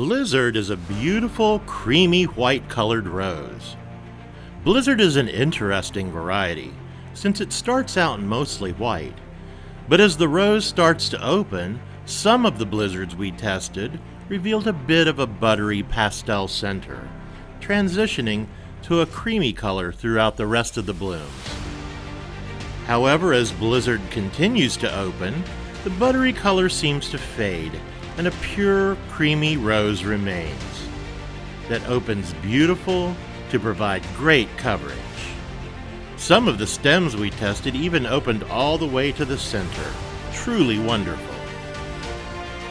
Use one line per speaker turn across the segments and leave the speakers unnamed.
Blizzard is a beautiful, creamy white colored rose. Blizzard is an interesting variety, since it starts out mostly white. But as the rose starts to open, some of the blizzards we tested revealed a bit of a buttery pastel center, transitioning to a creamy color throughout the rest of the blooms. However, as Blizzard continues to open, the buttery color seems to fade, and a pure, creamy rose remains that opens beautiful to provide great coverage. Some of the stems we tested even opened all the way to the center. Truly wonderful.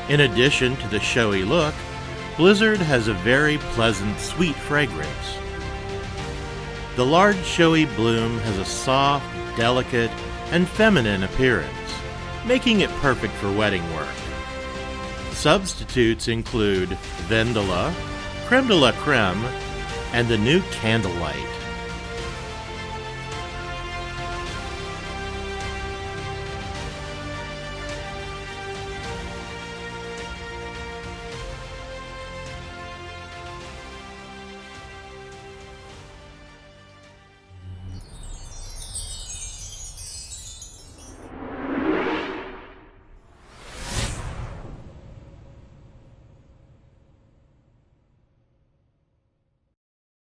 In addition to the showy look, Blizzard has a very pleasant, sweet fragrance. The large, showy bloom has a soft, delicate, and feminine appearance, making it perfect for wedding work. Substitutes include Vendula, Creme de la Creme, and the new Candlelight.